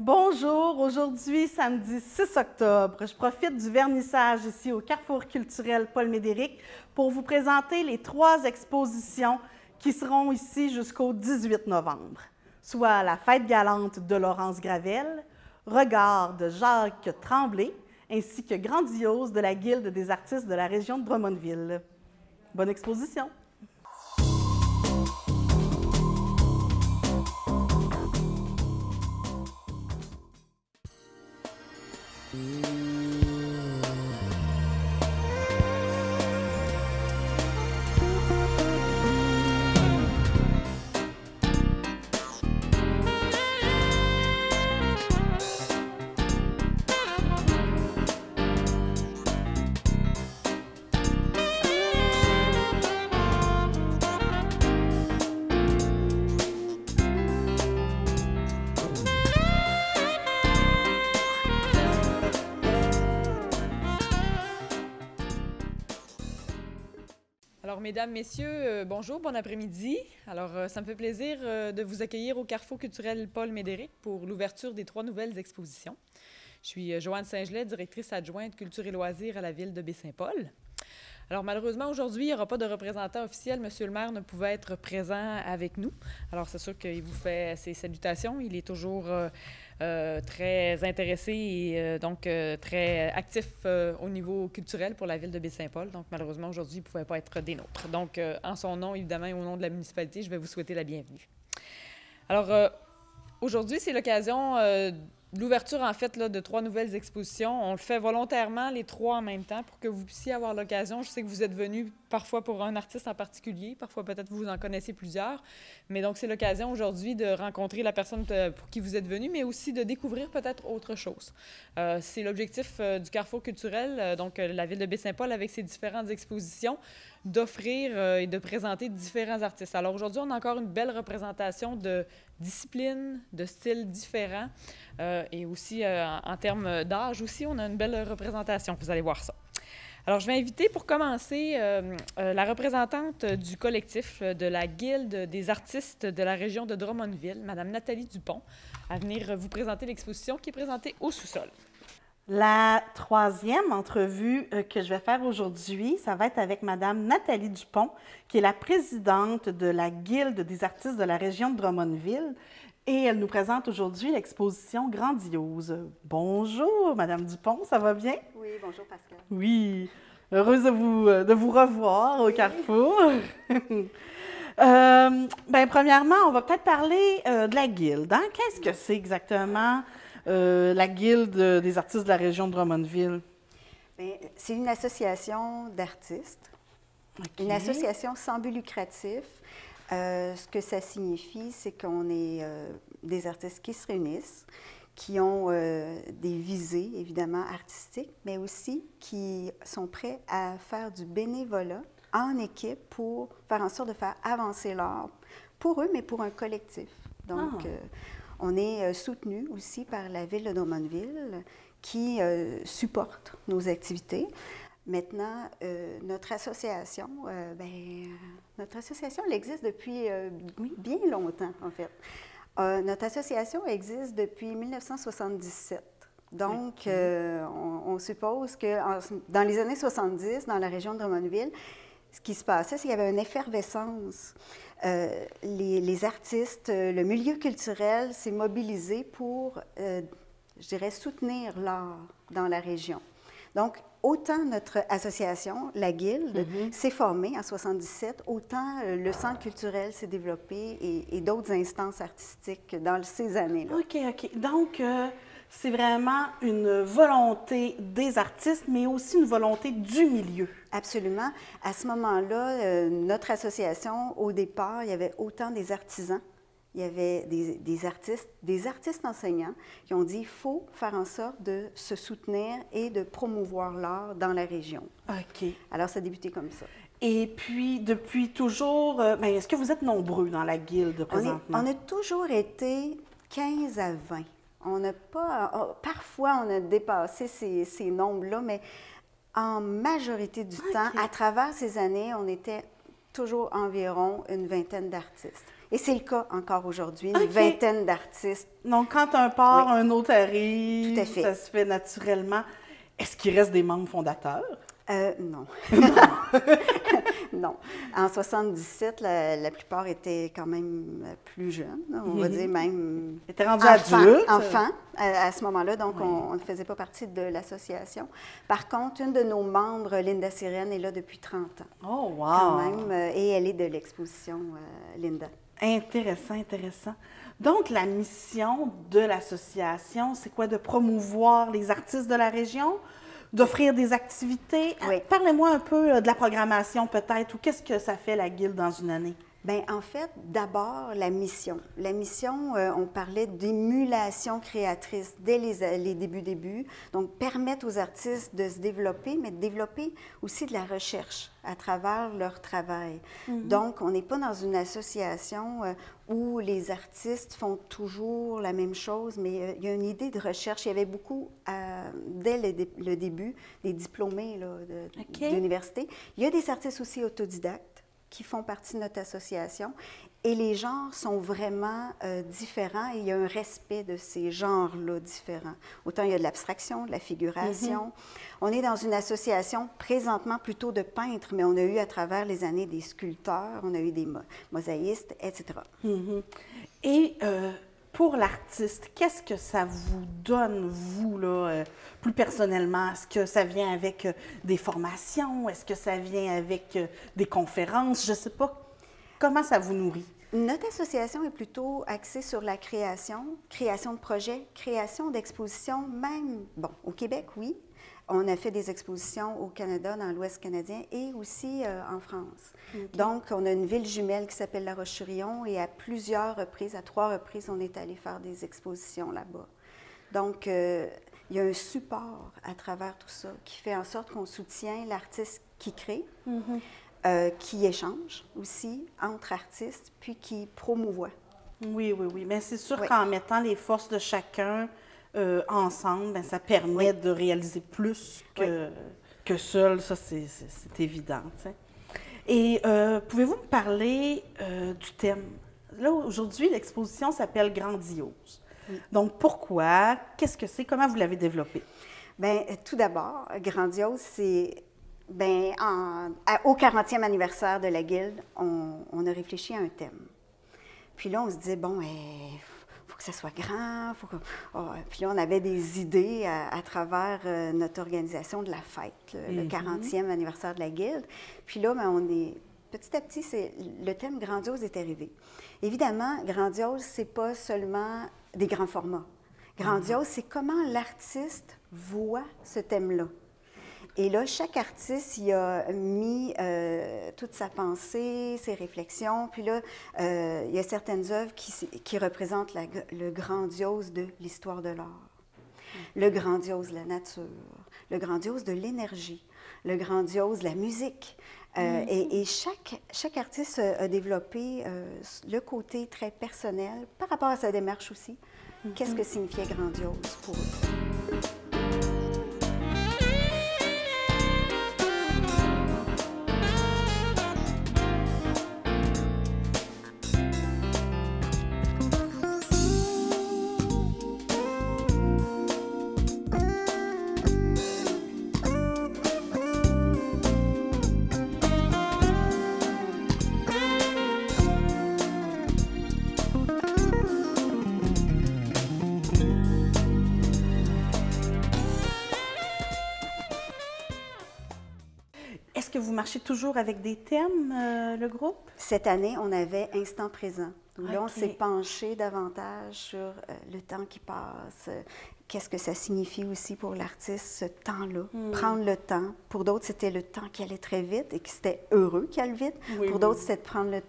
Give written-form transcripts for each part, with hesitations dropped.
Bonjour, aujourd'hui, samedi 6 octobre, je profite du vernissage ici au Carrefour culturel Paul Médéric pour vous présenter les 3 expositions qui seront ici jusqu'au 18 novembre, soit la Fête galante de Laurence Gravel, Regard de Jacques Tremblay, ainsi que Grandiose de la Guilde des artistes de la région de Drummondville. Bonne exposition! Alors, mesdames, messieurs, bonjour, bon après-midi. Alors, ça me fait plaisir de vous accueillir au Carrefour culturel Paul Médéric pour l'ouverture des 3 nouvelles expositions. Je suis Joanne Saint-Gelais, directrice adjointe Culture et loisirs à la ville de Baie-Saint-Paul. Alors, malheureusement, aujourd'hui, il n'y aura pas de représentant officiel. Monsieur le maire ne pouvait être présent avec nous. Alors, c'est sûr qu'il vous fait ses salutations. Il est toujours très intéressé et donc très actif au niveau culturel pour la ville de Baie-Saint-Paul. Donc, malheureusement, aujourd'hui, il ne pouvait pas être des nôtres. Donc, en son nom, évidemment, et au nom de la municipalité, je vais vous souhaiter la bienvenue. Alors, aujourd'hui, c'est l'occasion de l'ouverture, en fait, là, de 3 nouvelles expositions. On le fait volontairement, les 3 en même temps, pour que vous puissiez avoir l'occasion. Je sais que vous êtes venus parfois pour un artiste en particulier, parfois peut-être vous en connaissez plusieurs. Mais donc, c'est l'occasion aujourd'hui de rencontrer la personne pour qui vous êtes venu, mais aussi de découvrir peut-être autre chose. C'est l'objectif du Carrefour culturel, donc la ville de Baie-Saint-Paul, avec ses différentes expositions, d'offrir et de présenter différents artistes. Alors aujourd'hui, on a encore une belle représentation de disciplines, de styles différents et aussi en termes d'âge aussi, on a une belle représentation. Vous allez voir ça. Alors, je vais inviter pour commencer la représentante du collectif de la Guilde des artistes de la région de Drummondville, Mme Nathalie Dupont, à venir vous présenter l'exposition qui est présentée au sous-sol. La 3e entrevue que je vais faire aujourd'hui, ça va être avec Mme Nathalie Dupont, qui est la présidente de la Guilde des artistes de la région de Drummondville. Et elle nous présente aujourd'hui l'exposition Grandiose. Bonjour, Mme Dupont, ça va bien? Oui, bonjour Pascal. Oui, heureuse de vous revoir au Carrefour. Bien, premièrement, on va peut-être parler de la Guilde. Hein? Qu'est-ce que c'est exactement la Guilde des artistes de la région de Drummondville? C'est une association d'artistes, une association sans but lucratif. Ce que ça signifie, c'est qu'on est des artistes qui se réunissent, qui ont des visées, évidemment, artistiques, mais aussi qui sont prêts à faire du bénévolat en équipe pour faire en sorte de faire avancer l'art pour eux, mais pour un collectif. Donc, on est soutenu aussi par la ville de Drummondville qui supporte nos activités. Maintenant, notre association, elle existe depuis bien longtemps, en fait. Notre association existe depuis 1977. Donc, on suppose que dans les années 70, dans la région de Drummondville, ce qui se passait, c'est qu'il y avait une effervescence. Les artistes, le milieu culturel s'est mobilisé pour, je dirais, soutenir l'art dans la région. Donc, autant notre association, la Guilde, s'est formée en 1977, autant le centre culturel s'est développé et d'autres instances artistiques dans ces années-là. OK. Donc, c'est vraiment une volonté des artistes, mais aussi une volonté du milieu. Absolument. À ce moment-là, notre association, au départ, il y avait autant des artisans, il y avait des artistes enseignants qui ont dit qu'il faut faire en sorte de se soutenir et de promouvoir l'art dans la région. OK. Alors, ça a débuté comme ça. Et puis, depuis toujours, est-ce que vous êtes nombreux dans la Guilde présentement? On a toujours été 15 à 20. On n'a pas... Parfois, on a dépassé ces nombres-là, mais en majorité du temps, à travers ces années, on était toujours environ une vingtaine d'artistes. Et c'est le cas encore aujourd'hui, une OK. vingtaine d'artistes. Donc, quand un part, Oui. un autre arrive, Tout à fait. ça se fait naturellement. Est-ce qu'il reste des membres fondateurs? Non. Non. En 77, la plupart étaient quand même plus jeunes, on va dire même Ils étaient rendus adultes. enfants à ce moment-là, donc on ne faisait pas partie de l'association. Par contre, une de nos membres, Linda Sirène, est là depuis 30 ans. Oh, wow! Quand même, et elle est de l'exposition Linda. Intéressant, intéressant. Donc, la mission de l'association, c'est quoi? De promouvoir les artistes de la région? D'offrir des activités? Oui. Parlez-moi un peu de la programmation peut-être, ou qu'est-ce que ça fait la Guilde dans une année? Bien, en fait, d'abord, la mission. La mission, on parlait d'émulation créatrice dès les débuts. Donc, permettre aux artistes de se développer, mais de développer aussi de la recherche à travers leur travail. Donc, on n'est pas dans une association où les artistes font toujours la même chose, mais il y a une idée de recherche. Il y avait beaucoup, dès le début, des diplômés là, d'université. Il y a des artistes aussi autodidactes qui font partie de notre association. Et les genres sont vraiment différents et il y a un respect de ces genres-là différents. Autant il y a de l'abstraction, de la figuration. On est dans une association présentement plutôt de peintres, mais on a eu à travers les années des sculpteurs, on a eu des mosaïstes, etc. Et pour l'artiste, qu'est-ce que ça vous donne, vous, là, plus personnellement? Est-ce que ça vient avec des formations? Est-ce que ça vient avec des conférences? Je ne sais pas. Comment ça vous nourrit? Notre association est plutôt axée sur la création de projets, création d'expositions, même, bon, au Québec, oui. On a fait des expositions au Canada, dans l'Ouest canadien et aussi en France. Okay. Donc, on a une ville jumelle qui s'appelle La Roche-sur-Yon et à plusieurs reprises, à 3 reprises, on est allé faire des expositions là-bas. Donc, il y a un support à travers tout ça qui fait en sorte qu'on soutient l'artiste qui crée, qui échange aussi entre artistes, puis qui promouvoit. Oui, oui, oui. Mais c'est sûr qu'en mettant les forces de chacun ensemble, bien, ça permet de réaliser plus que seul. Ça, c'est évident. T'sais. Et pouvez-vous me parler du thème? Là, aujourd'hui, l'exposition s'appelle Grandiose. Donc, pourquoi? Qu'est-ce que c'est? Comment vous l'avez développé? Bien, tout d'abord, Grandiose, c'est... Bien, au 40e anniversaire de la Guilde, on a réfléchi à un thème. Puis là, on se disait, bon, faut que ça soit grand, Puis là, on avait des idées à travers notre organisation de la fête, le 40e anniversaire de la Guilde. Puis là, bien, petit à petit, le thème Grandiose est arrivé. Évidemment, Grandiose, c'est pas seulement des grands formats. Grandiose, c'est comment l'artiste voit ce thème-là. Et là, chaque artiste y a mis toute sa pensée, ses réflexions. Puis là, il y a certaines œuvres qui représentent le grandiose de l'histoire de l'art, le grandiose de la nature, le grandiose de l'énergie, le grandiose de la musique. Et chaque artiste a développé le côté très personnel par rapport à sa démarche aussi. Qu'est-ce que signifiait grandiose pour eux? Est-ce que vous marchez toujours avec des thèmes, le groupe? Cette année, on avait Instant présent. Donc là, on s'est penché davantage sur le temps qui passe. Qu'est-ce que ça signifie aussi pour l'artiste, ce temps-là? Prendre le temps. Pour d'autres, c'était le temps qui allait très vite et que c'était heureux qu'il aille vite. Pour d'autres, c'était de prendre le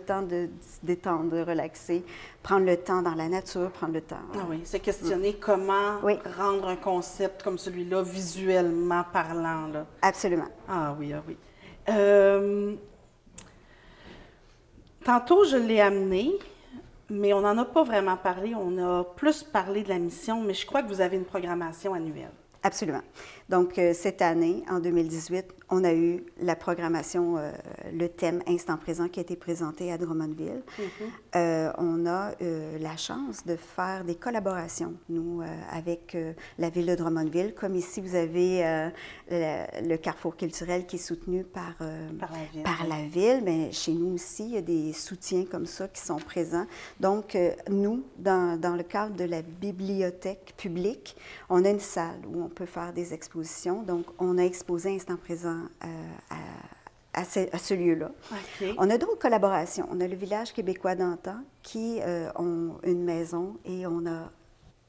temps de se détendre, de relaxer, prendre le temps dans la nature, prendre le temps. Ah oui, c'est questionner comment rendre un concept comme celui-là visuellement parlant. Là. Absolument. Ah oui, ah oui. Tantôt, je l'ai amené, mais on n'en a pas vraiment parlé. On a plus parlé de la mission, mais je crois que vous avez une programmation annuelle. Absolument. Donc, cette année, en 2018, on a eu la programmation, le thème Instant présent qui a été présenté à Drummondville. On a la chance de faire des collaborations, nous, avec la Ville de Drummondville. Comme ici, vous avez le Carrefour culturel qui est soutenu par la Ville. Mais chez nous aussi, il y a des soutiens comme ça qui sont présents. Donc, nous, dans le cadre de la bibliothèque publique, on a une salle où on peut faire des expositions. Donc, on a exposé Instant présent à ce lieu-là. Okay. On a d'autres collaborations. On a le Village québécois d'antan qui ont une maison et on a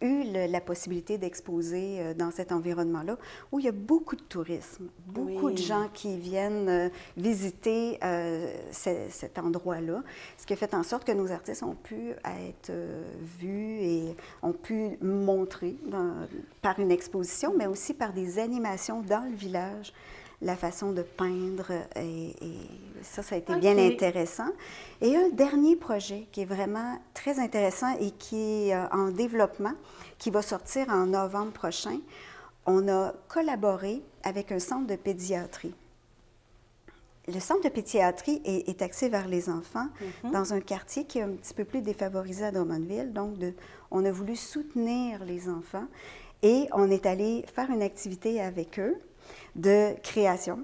eu la possibilité d'exposer dans cet environnement-là où il y a beaucoup de tourisme, beaucoup de gens qui viennent visiter cet endroit-là, ce qui a fait en sorte que nos artistes ont pu être vus et ont pu montrer par une exposition, mais aussi par des animations dans le village, la façon de peindre, et ça a été bien intéressant. Et un dernier projet qui est vraiment très intéressant et qui est en développement, qui va sortir en novembre prochain, on a collaboré avec un centre de pédiatrie. Le centre de pédiatrie est axé vers les enfants dans un quartier qui est un petit peu plus défavorisé à Drummondville. Donc, on a voulu soutenir les enfants et on est allé faire une activité avec eux de création.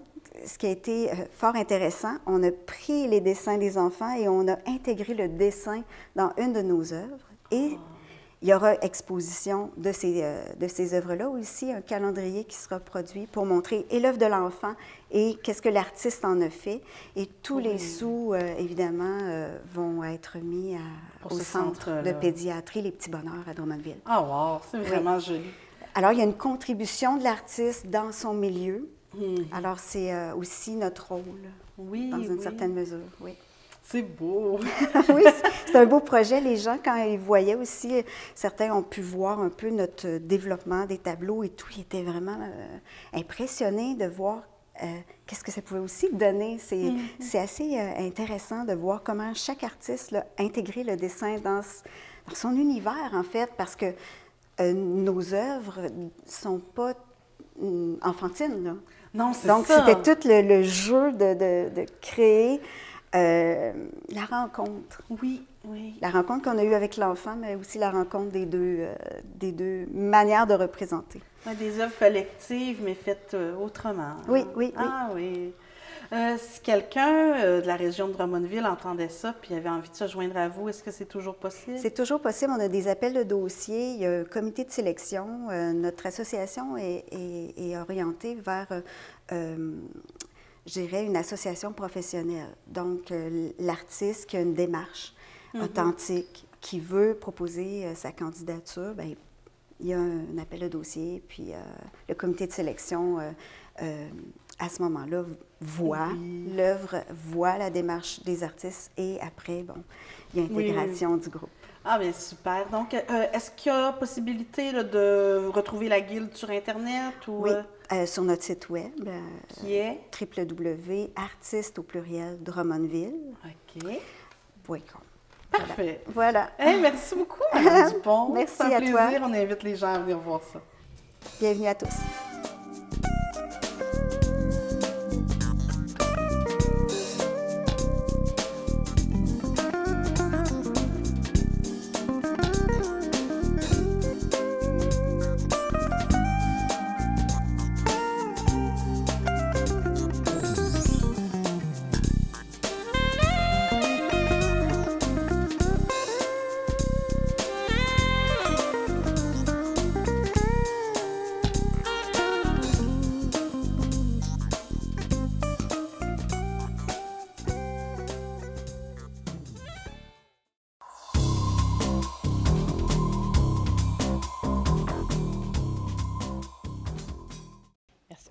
Ce qui a été fort intéressant, on a pris les dessins des enfants et on a intégré le dessin dans une de nos œuvres. Et il y aura exposition de ces œuvres-là, aussi un calendrier qui sera produit pour montrer et l'œuvre de l'enfant et qu'est-ce que l'artiste en a fait. Et tous les sous, évidemment, vont être mis au centre de pédiatrie, les Petits Bonheurs à Drummondville. Ah, wow, c'est vraiment joli. Alors, il y a une contribution de l'artiste dans son milieu. Alors, c'est aussi notre rôle, dans une certaine mesure, oui. C'est beau! Oui, c'est un beau projet. Les gens, quand ils voyaient aussi, certains ont pu voir un peu notre développement des tableaux et tout. Ils étaient vraiment impressionnés de voir qu'est-ce que ça pouvait aussi donner. C'est assez intéressant de voir comment chaque artiste a intégré le dessin dans son univers, en fait, parce que nos œuvres ne sont pas enfantines, là. Non, c'est ça. Donc, c'était tout le jeu de créer la rencontre. Oui, oui. La rencontre qu'on a eue avec l'enfant, mais aussi la rencontre des deux manières de représenter. Des œuvres collectives, mais faites autrement. Oui, oui, oui. Ah oui. Si quelqu'un de la région de Drummondville entendait ça puis avait envie de se joindre à vous, est-ce que c'est toujours possible? C'est toujours possible. On a des appels de dossiers. Il y a un comité de sélection. Notre association est orientée vers, je dirais, une association professionnelle. Donc, l'artiste qui a une démarche authentique, qui veut proposer sa candidature, bien, il y a un appel de dossier, puis le comité de sélection, à ce moment-là, voit l'œuvre, voit la démarche des artistes, et après, bon, il y a intégration du groupe. Ah, bien, super. Donc, est-ce qu'il y a possibilité là, de retrouver la guilde sur Internet? Ou, oui, sur notre site web, qui est www.artiste au pluriel Drummondville.com. Parfait. Voilà. Hey, merci beaucoup, Mme Dupont. Merci à toi. On invite les gens à venir voir ça. Bienvenue à tous.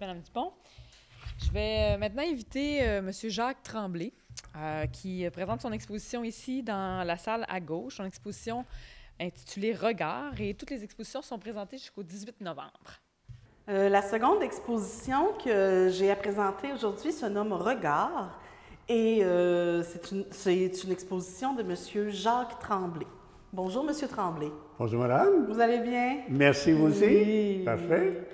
Mme Dupont. Je vais maintenant inviter M. Jacques Tremblay, qui présente son exposition ici dans la salle à gauche, son exposition intitulée « Regard », et toutes les expositions sont présentées jusqu'au 18 novembre. La seconde exposition que j'ai à présenter aujourd'hui se nomme « Regard » et c'est une exposition de M. Jacques Tremblay. Bonjour, M. Tremblay. Bonjour, madame. Vous allez bien? Merci, vous aussi. Oui. Parfait.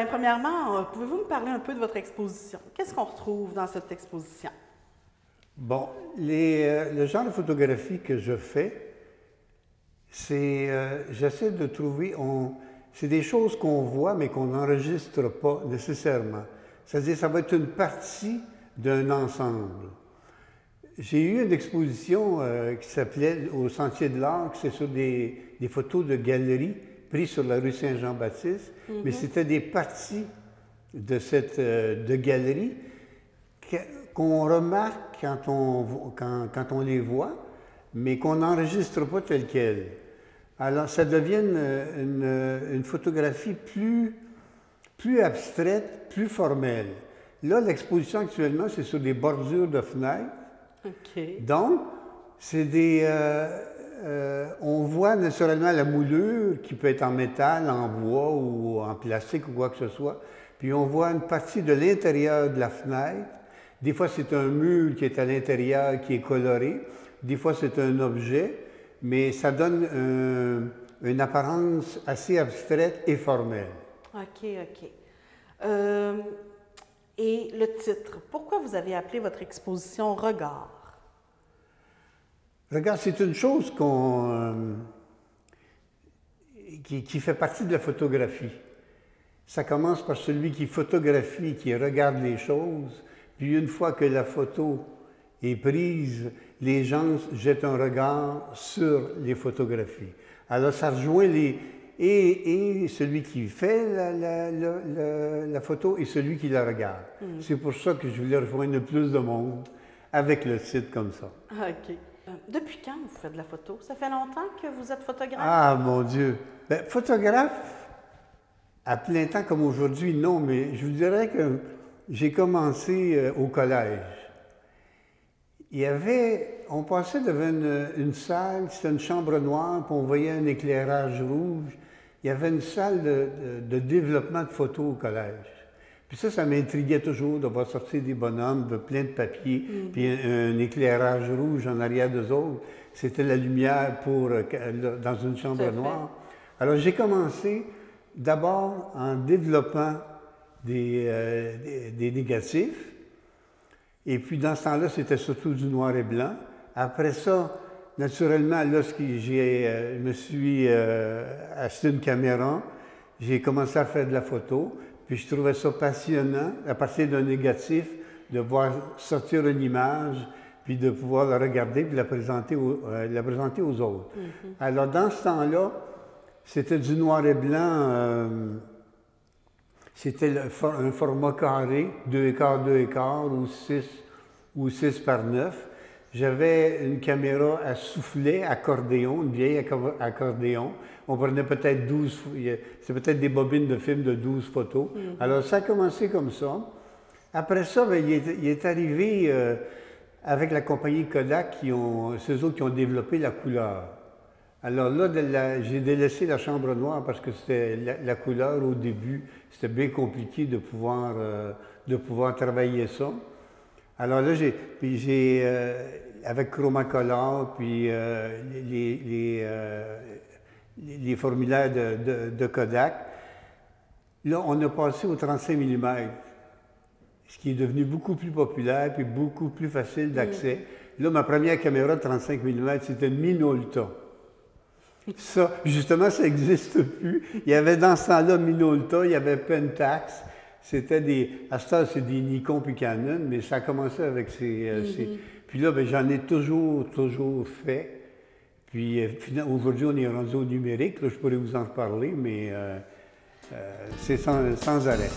Premièrement, pouvez-vous me parler un peu de votre exposition? Qu'est-ce qu'on retrouve dans cette exposition? Bon, le genre de photographie que je fais, c'est, j'essaie de trouver, c'est des choses qu'on voit mais qu'on n'enregistre pas nécessairement. C'est-à-dire, ça va être une partie d'un ensemble. J'ai eu une exposition qui s'appelait Au Sentier de l'Art, c'est sur des photos de galeries prises sur la rue Saint-Jean-Baptiste, mais c'était des parties de galeries qu'on remarque quand on les voit, mais qu'on n'enregistre pas telles quelles. Alors, ça devient une photographie plus abstraite, plus formelle. Là, l'exposition actuellement, c'est sur des bordures de fenêtres. OK. Donc, c'est on voit naturellement la moulure qui peut être en métal, en bois ou en plastique ou quoi que ce soit. Puis on voit une partie de l'intérieur de la fenêtre. Des fois, c'est un mur qui est à l'intérieur, qui est coloré. Des fois, c'est un objet, mais ça donne une apparence assez abstraite et formelle. OK. Et le titre, pourquoi vous avez appelé votre exposition « Regard » ? Regard, c'est une chose qui fait partie de la photographie. Ça commence par celui qui photographie, qui regarde les choses, puis une fois que la photo est prise, les gens jettent un regard sur les photographies. Alors ça rejoint et celui qui fait la photo et celui qui la regarde. C'est pour ça que je voulais rejoindre le plus de monde avec le titre comme ça. OK. Depuis quand vous faites de la photo? Ça fait longtemps que vous êtes photographe? Ah, mon Dieu! Bien, photographe, à plein temps comme aujourd'hui, non, mais je vous dirais que j'ai commencé au collège. On passait devant une salle, c'était une chambre noire, puis on voyait un éclairage rouge. Il y avait une salle de développement de photos au collège. Puis ça m'intriguait toujours de voir sortir des bonhommes plein de papier, puis un éclairage rouge en arrière d'eux autres. C'était la lumière dans une chambre noire. Alors j'ai commencé d'abord en développant des négatifs. Et puis dans ce temps-là, c'était surtout du noir et blanc. Après ça, naturellement, lorsque je me suis acheté une caméra, j'ai commencé à faire de la photo. Puis je trouvais ça passionnant, à partir d'un négatif, de voir sortir une image, puis de pouvoir la regarder, puis la présenter aux autres. Alors dans ce temps-là, c'était du noir et blanc, c'était un format carré, 2,25 ou 6 par 9. J'avais une caméra à soufflet, accordéon, une vieille accordéon. On prenait peut-être 12, c'est peut-être des bobines de film de 12 photos. Alors ça a commencé comme ça. Après ça, bien, il est arrivé avec la compagnie Kodak, c'est eux autres qui ont développé la couleur. Alors là, j'ai délaissé la chambre noire parce que c'était la couleur au début, c'était bien compliqué de pouvoir travailler ça. Alors là, avec Chromacolor, puis les formulaires de Kodak, là, on a passé au 35 mm, ce qui est devenu beaucoup plus populaire puis beaucoup plus facile d'accès. Là, ma première caméra de 35 mm, c'était une Minolta. Ça, justement, ça n'existe plus. Il y avait dans ce temps-là Minolta, il y avait Pentax. À ce temps, c'est des Nikon puis Canon, mais ça a commencé avec Puis là, ben, j'en ai toujours fait. Puis aujourd'hui, on est rendu au numérique. Là, je pourrais vous en reparler, mais c'est sans arrêt.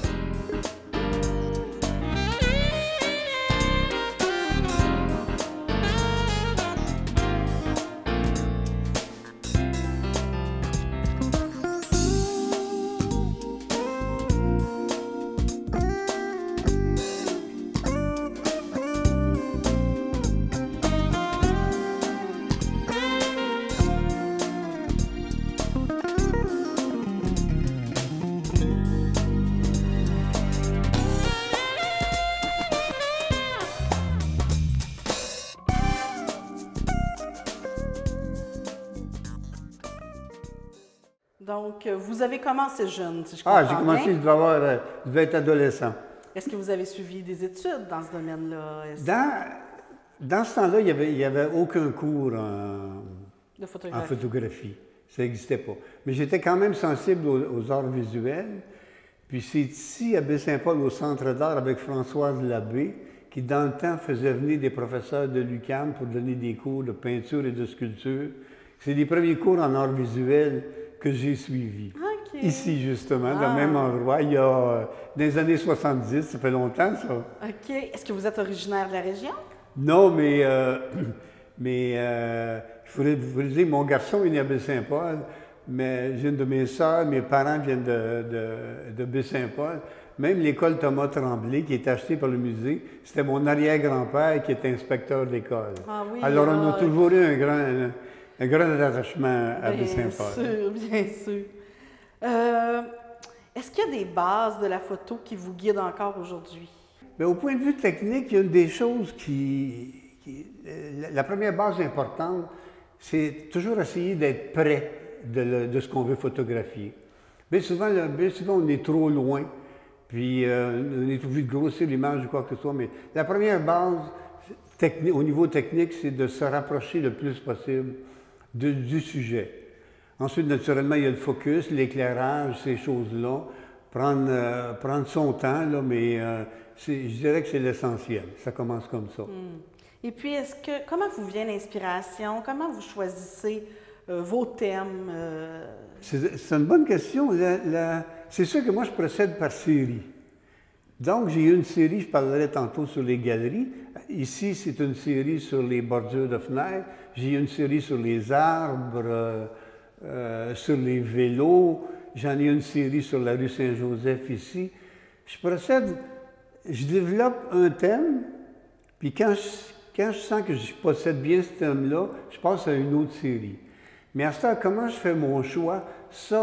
Donc, vous avez commencé jeune, si je Ah, comprends j'ai commencé, bien. je devais être adolescent. Est-ce que vous avez suivi des études dans ce domaine-là? Dans ce temps-là, il y avait aucun cours De en photographie. photographie. Ça n'existait pas. Mais j'étais quand même sensible aux arts visuels. Puis c'est ici, à Baie-Saint-Paul, au Centre d'art, avec Françoise Labbé, qui, dans le temps, faisait venir des professeurs de l'UQAM pour donner des cours de peinture et de sculpture. C'est les premiers cours en arts visuels que j'ai suivis. OK. Ici, justement, dans Ah. le même endroit, il y a, dans les années 70, ça fait longtemps, ça. OK. Est-ce que vous êtes originaire de la région? Non, mais je voulais vous dire, mon garçon est né à Baie-Saint-Paul, mais j'ai une de mes sœurs, mes parents viennent de Baie-Saint-Paul. Même l'école Thomas Tremblay, qui est achetée par le musée, c'était mon arrière-grand-père qui était inspecteur de l'école. Ah oui, Alors, on a ah, toujours eu un grand attachement à Bien Baie-Saint-Paul. sûr, bien sûr. Est-ce qu'il y a des bases de la photo qui vous guident encore aujourd'hui? Mais au point de vue technique, il y a une des choses la première base importante, c'est toujours essayer d'être près de ce qu'on veut photographier. Bien souvent, on est trop loin, puis on est obligé de grossir l'image ou quoi que ce soit, mais la première base au niveau technique, c'est de se rapprocher le plus possible du sujet. Ensuite, naturellement, il y a le focus, l'éclairage, ces choses-là. Prendre son temps, là, mais je dirais que c'est l'essentiel. Ça commence comme ça. Et puis, comment vous vient l'inspiration? Comment vous choisissez vos thèmes? C'est une bonne question. C'est sûr que moi, je procède par série. Donc, j'ai eu une série, je parlerai tantôt sur les galeries. Ici, c'est une série sur les bordures de fenêtres. J'ai eu une série sur les arbres, sur les vélos. J'en ai une série sur la rue Saint-Joseph ici. Je développe un thème, puis quand je sens que je possède bien ce thème-là, je passe à une autre série. Mais à ce temps, comment je fais mon choix? Ça,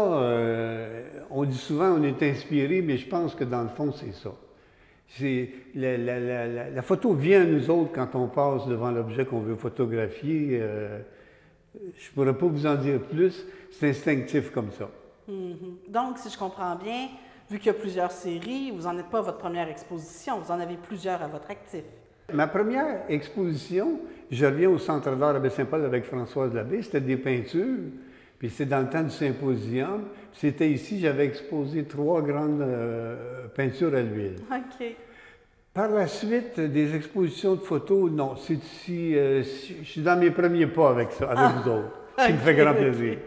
on dit souvent on est inspiré, mais je pense que dans le fond, c'est ça. La photo vient à nous autres quand on passe devant l'objet qu'on veut photographier. Je ne pourrais pas vous en dire plus, c'est instinctif comme ça. Donc, si je comprends bien, vu qu'il y a plusieurs séries, vous n'en êtes pas à votre première exposition, vous en avez plusieurs à votre actif. Ma première exposition, je reviens au Centre d'art à Baie-Saint-Paul avec Françoise Labbé, c'était des peintures, puis c'est dans le temps du symposium. C'était ici, j'avais exposé 3 grandes peintures à l'huile. OK. Par la suite, des expositions de photos, non, c'est ici, je suis dans mes premiers pas avec ça, avec vous autres. Ça me fait grand plaisir.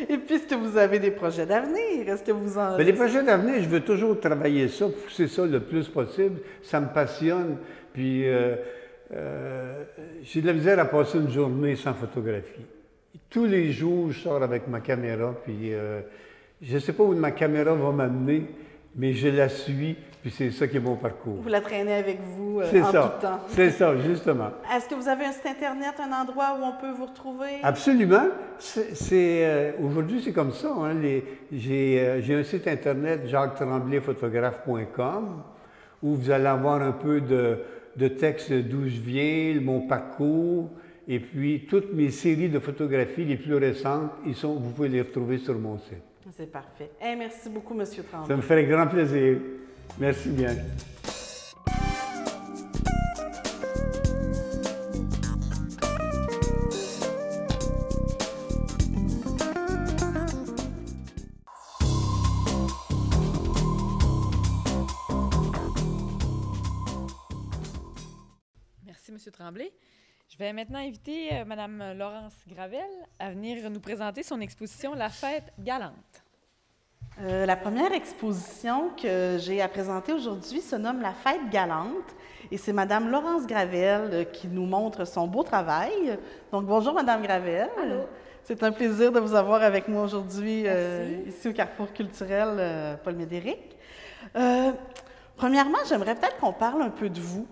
Et puis, est-ce que vous avez des projets d'avenir? Est-ce que vous en... Mais les projets d'avenir, je veux toujours travailler ça, pousser ça le plus possible. Ça me passionne. Puis, j'ai de la misère à passer une journée sans photographie. Tous les jours, je sors avec ma caméra, puis je ne sais pas où ma caméra va m'amener, mais je la suis, puis c'est ça qui est mon parcours. Vous la traînez avec vous en C'est ça, tout temps. c'est ça, justement. Est-ce que vous avez un site Internet, un endroit où on peut vous retrouver? Absolument. Aujourd'hui, c'est comme ça. Hein. J'ai un site Internet, jacquetremblayphotographe.com, où vous allez avoir un peu de texte d'où je viens, mon parcours, et puis toutes mes séries de photographies les plus récentes, vous pouvez les retrouver sur mon site. C'est parfait. Merci beaucoup, M. Tremblay. Ça me ferait grand plaisir. Merci bien. Merci, M. Tremblay. Je vais maintenant inviter Mme Laurence Gravel à venir nous présenter son exposition « La fête galante ». La première exposition que j'ai à présenter aujourd'hui se nomme La fête galante et c'est Mme Laurence Gravel qui nous montre son beau travail. Donc, bonjour Mme Gravel. Allô. C'est un plaisir de vous avoir avec moi aujourd'hui ici au Carrefour culturel Paul Médéric. Premièrement, j'aimerais peut-être qu'on parle un peu de vous.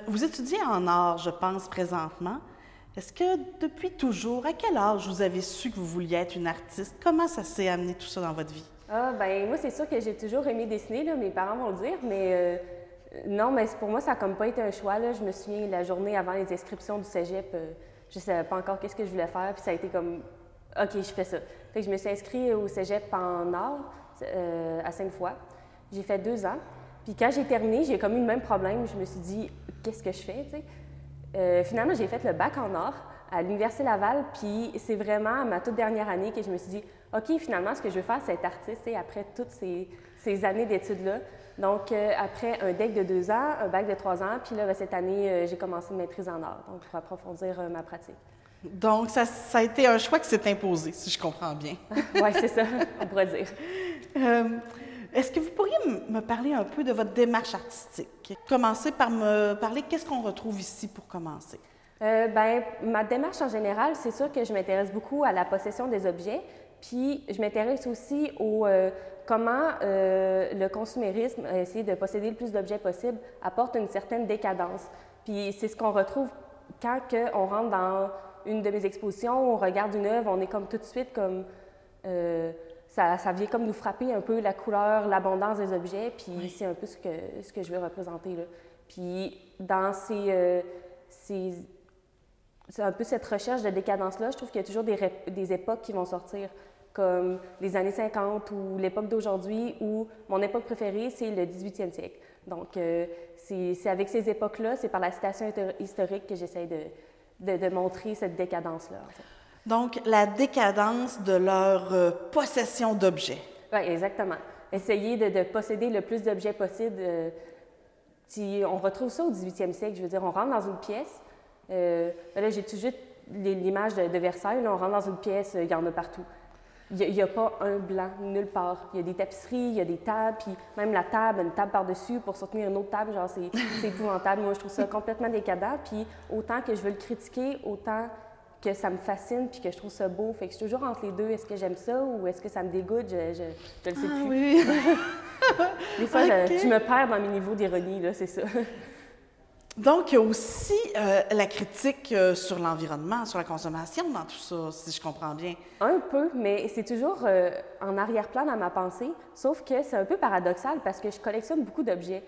Vous étudiez en art, je pense, présentement. Est-ce que depuis toujours, à quel âge vous avez su que vous vouliez être une artiste? Comment ça s'est amené tout ça dans votre vie? Ah, ben moi, c'est sûr que j'ai toujours aimé dessiner, là, mes parents vont le dire, mais non, mais pour moi, ça n'a comme pas été un choix. Là. Je me souviens, la journée avant les inscriptions du cégep, je ne savais pas encore qu'est-ce que je voulais faire, puis ça a été comme OK, je fais ça. Fait que je me suis inscrite au cégep en art à Sainte-Foy. J'ai fait 2 ans. Puis quand j'ai terminé, j'ai comme eu le même problème. Je me suis dit, qu'est-ce que je fais, tu sais? Finalement, j'ai fait le bac en art à l'Université Laval. Puis c'est vraiment à ma toute dernière année que je me suis dit, OK, finalement, ce que je veux faire, c'est être artiste, tu sais, après toutes ces années d'études-là. Donc, après un DEC de 2 ans, un bac de 3 ans, puis là, cette année, j'ai commencé une maîtrise en art, donc pour approfondir ma pratique. Donc, ça a été un choix qui s'est imposé, si je comprends bien. Oui, c'est ça, on pourrait dire. Est-ce que vous pourriez me parler un peu de votre démarche artistique? Commencez par me parler, qu'est-ce qu'on retrouve ici pour commencer? Bien, ma démarche en général, c'est sûr que je m'intéresse beaucoup à la possession des objets, puis je m'intéresse aussi au comment le consumérisme, essayer de posséder le plus d'objets possible, apporte une certaine décadence. Puis c'est ce qu'on retrouve quand on rentre dans une de mes expositions, on regarde une œuvre, on est comme tout de suite comme... ça vient comme nous frapper un peu la couleur, l'abondance des objets, puis oui. C'est un peu ce que je veux représenter là. Puis dans c'est un peu cette recherche de décadence-là, je trouve qu'il y a toujours des époques qui vont sortir, comme les années 50 ou l'époque d'aujourd'hui, où mon époque préférée, c'est le 18e siècle. Donc, c'est avec ces époques-là, c'est par la citation historique que j'essaie de montrer cette décadence-là. En fait. Donc, la décadence de leur possession d'objets. Oui, exactement. Essayer de posséder le plus d'objets possible. On retrouve ça au 18e siècle. Je veux dire, on rentre dans une pièce. Là, j'ai tout juste l'image de Versailles. Là, on rentre dans une pièce, il y en a partout. Il n'y a pas un blanc nulle part. Il y a des tapisseries, il y a des tables, puis même la table, une table par-dessus pour soutenir une autre table. Genre, c'est épouvantable. Moi, je trouve ça complètement décadent. Puis autant que je veux le critiquer, autant que ça me fascine puis que je trouve ça beau. Fait que je suis toujours entre les deux. Est-ce que j'aime ça ou est-ce que ça me dégoûte? Je le sais plus. Oui. Des fois, okay. je me perds dans mes niveaux d'ironie, là, c'est ça. Donc, il y a aussi la critique sur l'environnement, sur la consommation dans tout ça, si je comprends bien. Un peu, mais c'est toujours en arrière-plan dans ma pensée, sauf que c'est un peu paradoxal parce que je collectionne beaucoup d'objets.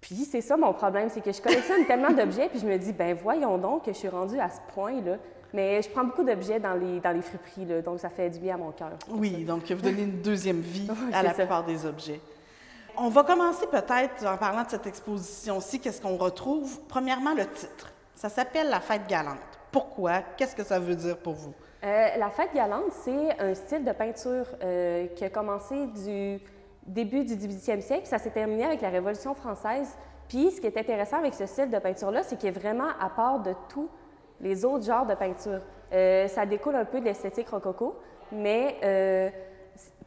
Puis c'est ça mon problème, c'est que je collectionne tellement d'objets, puis je me dis, ben voyons donc que je suis rendue à ce point-là. Mais je prends beaucoup d'objets dans les friperies, là, donc ça fait du bien à mon cœur. Oui, donc vous donnez une deuxième vie oui, à la plupart des objets. On va commencer peut-être en parlant de cette exposition-ci, qu'est-ce qu'on retrouve? Premièrement, le titre. Ça s'appelle La Fête galante. Pourquoi? Qu'est-ce que ça veut dire pour vous? La Fête galante, c'est un style de peinture qui a commencé du début du 18e siècle, puis ça s'est terminé avec la Révolution française. Puis ce qui est intéressant avec ce style de peinture-là, c'est qu'il est vraiment à part de tous les autres genres de peinture. Ça découle un peu de l'esthétique rococo, mais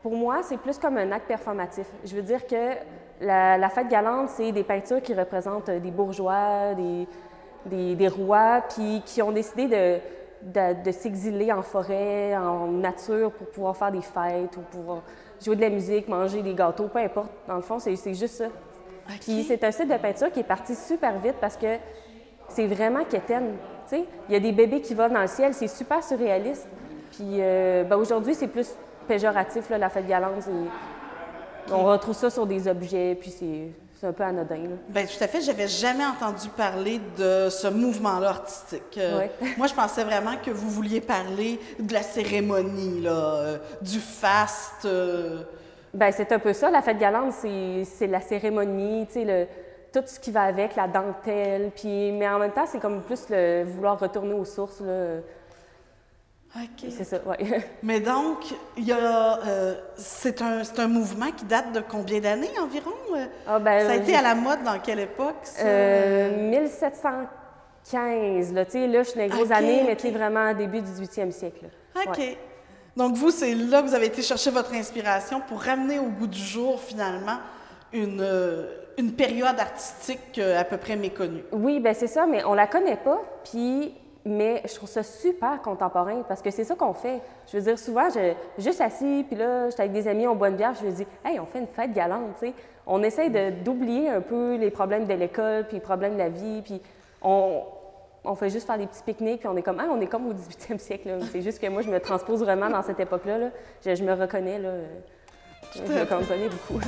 pour moi, c'est plus comme un acte performatif. Je veux dire que la Fête galante, c'est des peintures qui représentent des bourgeois, des rois, puis qui ont décidé de s'exiler en forêt, en nature, pour pouvoir faire des fêtes ou pour jouer de la musique, manger des gâteaux, peu importe. Dans le fond, c'est juste ça. Okay. Puis c'est un style de peinture qui est parti super vite parce que c'est vraiment quétaine. Tu sais, il y a des bébés qui volent dans le ciel, c'est super surréaliste. Puis aujourd'hui, c'est plus péjoratif, là, la Fête galante. On retrouve ça sur des objets, puis c'est un peu anodin. Bien, tout à fait. J'avais jamais entendu parler de ce mouvement-là artistique. Moi, je pensais vraiment que vous vouliez parler de la cérémonie, là, du faste. Bien, c'est un peu ça. La Fête galante, c'est la cérémonie, tu sais, tout ce qui va avec, la dentelle. Puis, mais en même temps, c'est comme plus le vouloir retourner aux sources, là. OK. C'est ça, oui. Mais donc, c'est un mouvement qui date de combien d'années environ? Ça a été à la mode dans quelle époque, ça? 1715, là. Tu sais, là, je suis dans les grosses années, mais tu sais, vraiment début du 18e siècle. Là. OK. Ouais. Donc, vous, c'est là que vous avez été chercher votre inspiration pour ramener au goût du jour, finalement, une période artistique à peu près méconnue. Oui, bien c'est ça, mais on la connaît pas, mais je trouve ça super contemporain parce que c'est ça qu'on fait. Je veux dire, souvent, juste assis, puis là, j'étais avec des amis, on boit une bière, je me dis, hey, on fait une fête galante, tu sais. On essaie d'oublier un peu les problèmes de l'école, puis les problèmes de la vie, puis on fait juste faire des petits pique-niques, puis on est comme au 18e siècle, là. C'est juste que moi, je me transpose vraiment dans cette époque-là, là. Je me reconnais, là. Je me reconnais beaucoup.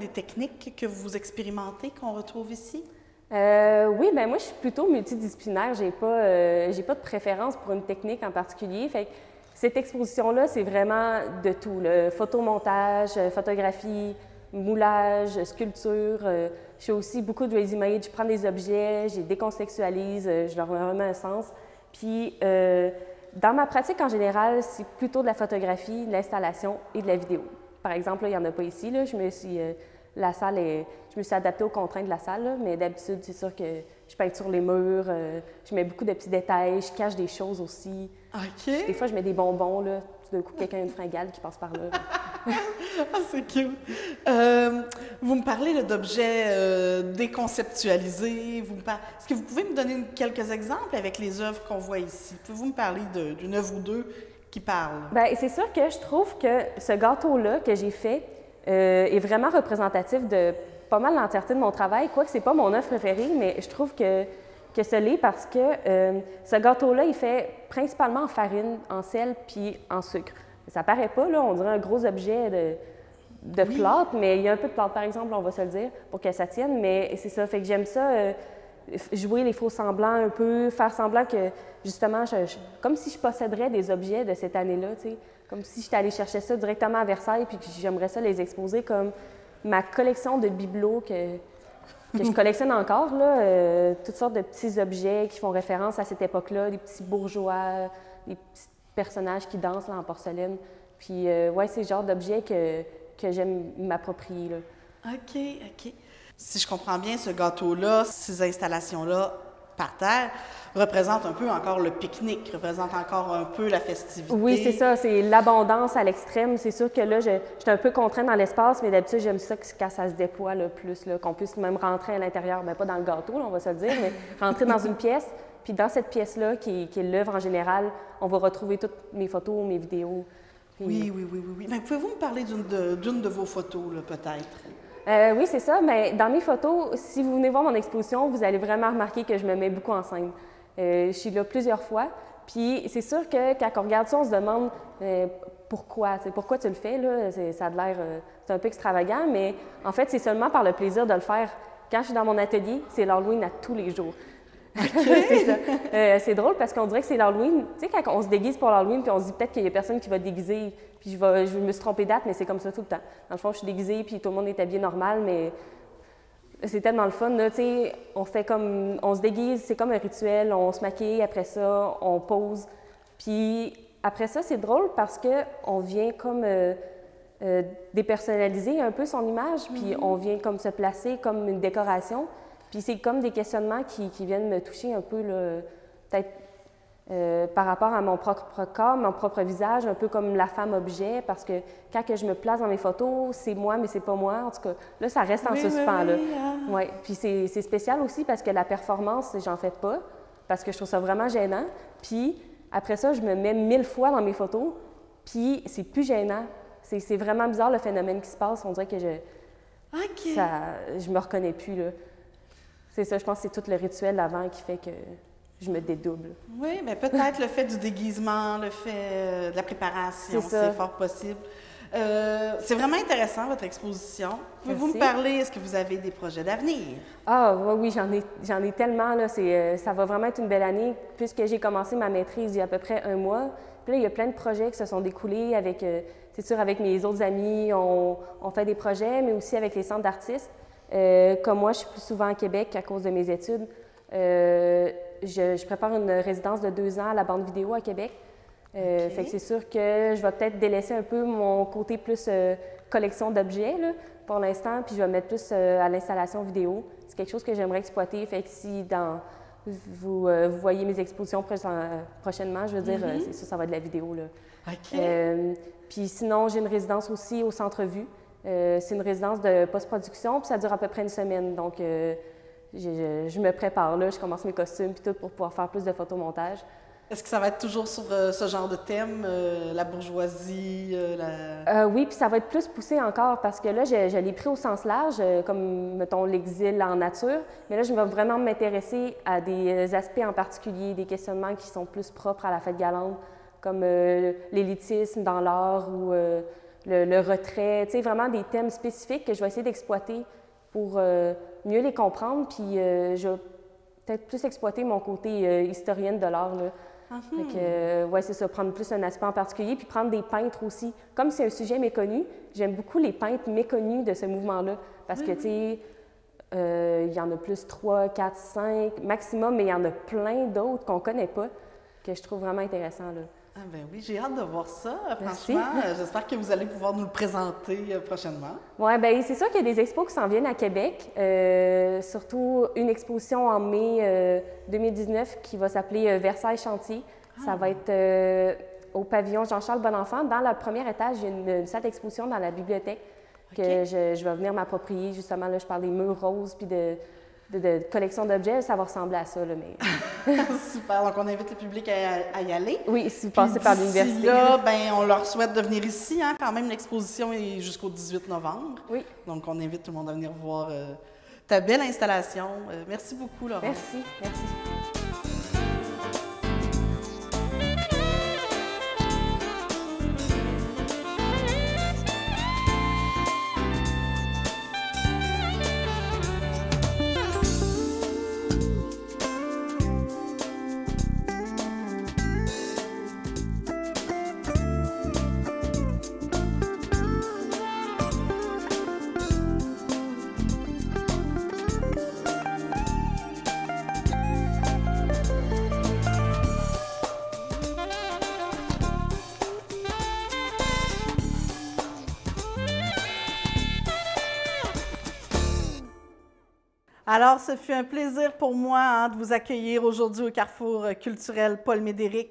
des techniques que vous expérimentez, qu'on retrouve ici? Oui, ben moi, je suis plutôt multidisciplinaire. J'ai pas de préférence pour une technique en particulier. Fait que cette exposition-là, c'est vraiment de tout. Le photomontage, photographie, moulage, sculpture. Je fais aussi beaucoup de ready made. Je prends des objets, je les décontextualise, je leur remets un sens. Puis, dans ma pratique en général, c'est plutôt de la photographie, de l'installation et de la vidéo. Par exemple, là, il n'y en a pas ici. Là. Je me suis adaptée aux contraintes de la salle, là, mais d'habitude, c'est sûr que je peinture les murs, je mets beaucoup de petits détails, je cache des choses aussi. OK. Des fois, je mets des bonbons, là. Tout d'un coup, quelqu'un a une fringale qui passe par là. Ah, c'est cute. Vous me parlez là, d'objets déconceptualisés. Est-ce que vous pouvez me donner quelques exemples avec les œuvres qu'on voit ici? Pouvez-vous me parler d'une œuvre ou deux qui parle? Bien, c'est sûr que je trouve que ce gâteau-là que j'ai fait est vraiment représentatif de pas mal l'entièreté de mon travail. Quoique c'est pas mon œuvre préférée, mais je trouve que ce l'est parce que ce gâteau-là, il fait principalement en farine, en sel puis en sucre. Ça paraît pas, là, on dirait un gros objet de plâtre, mais il y a un peu de plâtre, par exemple, on va se le dire, pour que ça tienne, mais c'est ça, fait que j'aime ça, jouer les faux semblants un peu, faire semblant que, justement, comme si je posséderais des objets de cette année-là, tu sais, comme si j'étais allée chercher ça directement à Versailles, puis que j'aimerais ça les exposer comme ma collection de bibelots que je collectionne encore, là, toutes sortes de petits objets qui font référence à cette époque-là, des petits bourgeois, des petits personnages qui dansent là, en porcelaine. Puis, ouais, c'est le genre d'objets que j'aime m'approprier, là. OK, OK. Si je comprends bien, ce gâteau-là, ces installations-là par terre, représentent un peu encore le pique-nique, représentent encore un peu la festivité. Oui, c'est ça, c'est l'abondance à l'extrême. C'est sûr que là, je suis un peu contrainte dans l'espace, mais d'habitude, j'aime ça quand ça se déploie là, plus, là, qu'on puisse même rentrer à l'intérieur, bien pas dans le gâteau, là, on va se le dire, mais rentrer dans une pièce. Puis dans cette pièce-là, qui est l'œuvre en général, on va retrouver toutes mes photos, mes vidéos. Puis... Oui. Mais pouvez-vous me parler d'une de vos photos, là, peut-être? Oui, c'est ça. Mais dans mes photos, si vous venez voir mon exposition, vous allez vraiment remarquer que je me mets beaucoup en scène. Je suis là plusieurs fois. Puis c'est sûr que quand on regarde ça, on se demande pourquoi. Pourquoi tu le fais, là? Ça a l'air... c'est un peu extravagant, mais en fait, c'est seulement par le plaisir de le faire. Quand je suis dans mon atelier, c'est l'Halloween à tous les jours. C'est ça. C'est drôle parce qu'on dirait que c'est l'Halloween. Tu sais, quand on se déguise pour l'Halloween, puis on se dit peut-être qu'il y a personne qui va déguiser, puis je me suis trompée date, mais c'est comme ça tout le temps. Dans le fond, je suis déguisée, puis tout le monde est habillé normal, mais c'est tellement le fun, là. Tu sais, on se déguise, c'est comme un rituel, on se maquille, après ça, on pose. Puis après ça, c'est drôle parce qu'on vient comme dépersonnaliser un peu son image, puis on vient comme se placer comme une décoration. Puis c'est comme des questionnements qui viennent me toucher un peu, peut-être par rapport à mon propre corps, mon propre visage, un peu comme la femme objet, parce que quand que je me place dans mes photos, c'est moi, mais c'est pas moi. En tout cas, là, ça reste en suspens, là. Ouais. Puis c'est spécial aussi parce que la performance, j'en fais pas, parce que je trouve ça vraiment gênant. Puis après ça, je me mets 1000 fois dans mes photos, puis c'est plus gênant. C'est vraiment bizarre le phénomène qui se passe. On dirait que je me reconnais plus, là. C'est ça, je pense que c'est tout le rituel avant qui fait que je me dédouble. Oui, mais peut-être le fait du déguisement, le fait de la préparation, c'est fort possible. C'est vraiment intéressant, votre exposition. Pouvez-vous me parler, est-ce que vous avez des projets d'avenir? Ah oui, j'en ai tellement. Là, ça va vraiment être une belle année, puisque j'ai commencé ma maîtrise il y a à peu près 1 mois. Puis là, il y a plein de projets qui se sont découlés avec, c'est sûr, avec mes autres amis, on fait des projets, mais aussi avec les centres d'artistes. Comme moi, je suis plus souvent à Québec à cause de mes études. Je prépare une résidence de 2 ans à la bande vidéo à Québec. Fait que c'est sûr que je vais peut-être délaisser un peu mon côté plus collection d'objets là, pour l'instant, puis je vais me mettre plus à l'installation vidéo. C'est quelque chose que j'aimerais exploiter. Fait que si vous voyez mes expositions prochainement, je veux dire, c'est ça va être de la vidéo. Là. Puis sinon, j'ai une résidence aussi au Centre-Vue. C'est une résidence de post-production, puis ça dure à peu près 1 semaine. Donc, je me prépare là, je commence mes costumes puis tout pour pouvoir faire plus de photomontage. Est-ce que ça va être toujours sur ce genre de thème, la bourgeoisie, Oui, puis ça va être plus poussé encore parce que là, je l'ai pris au sens large, comme, mettons, l'exil en nature. Mais là, je vais vraiment m'intéresser à des aspects en particulier, des questionnements qui sont plus propres à la fête galante, comme l'élitisme dans l'art ou le retrait, tu sais, vraiment des thèmes spécifiques que je vais essayer d'exploiter pour mieux les comprendre. Puis je vais peut-être plus exploiter mon côté historienne de l'art, là. Fait que, ouais, c'est ça, prendre plus un aspect en particulier, puis prendre des peintres aussi. Comme c'est un sujet méconnu, j'aime beaucoup les peintres méconnus de ce mouvement-là, parce que, tu sais, il y en a plus 3, 4, 5 maximum, mais il y en a plein d'autres qu'on ne connaît pas, que je trouve vraiment intéressant, là. Ah ben oui, j'ai hâte de voir ça, franchement. J'espère que vous allez pouvoir nous le présenter prochainement. Oui, bien, c'est sûr qu'il y a des expos qui s'en viennent à Québec, surtout une exposition en mai 2019 qui va s'appeler Versailles Chantier. Ça va être au pavillon Jean-Charles Bonenfant. Dans le premier étage, il y a une salle d'exposition dans la bibliothèque que je vais venir m'approprier. Justement, là, je parle des murs roses puis de collection d'objets. Ça va ressembler à ça, là, mais... Super, donc on invite le public à y aller. Oui, si vous passez par l'université. Là, ben, on leur souhaite de venir ici, hein, quand même, l'exposition est jusqu'au 18 novembre. Oui. Donc on invite tout le monde à venir voir ta belle installation. Merci beaucoup, Laurence. Merci, merci. Alors, ce fut un plaisir pour moi, hein, de vous accueillir aujourd'hui au Carrefour culturel Paul Médéric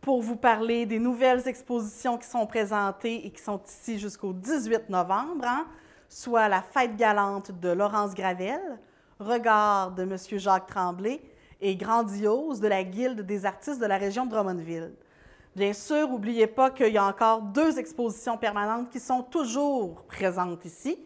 pour vous parler des nouvelles expositions qui sont présentées et qui sont ici jusqu'au 18 novembre, hein, soit la Fête galante de Laurence Gravel, Regard de M. Jacques Tremblay et Grandiose de la Guilde des artistes de la région de Drummondville. Bien sûr, n'oubliez pas qu'il y a encore 2 expositions permanentes qui sont toujours présentes ici,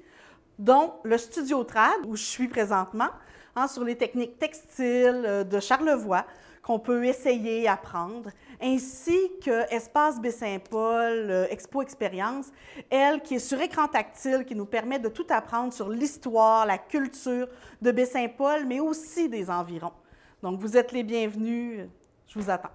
dont le Studio Trad, où je suis présentement, hein, sur les techniques textiles de Charlevoix, qu'on peut essayer, apprendre, ainsi que Espace Baie-Saint-Paul, Expo Expérience, elle qui est sur écran tactile, qui nous permet de tout apprendre sur l'histoire, la culture de Baie-Saint-Paul, mais aussi des environs. Donc, vous êtes les bienvenus. Je vous attends.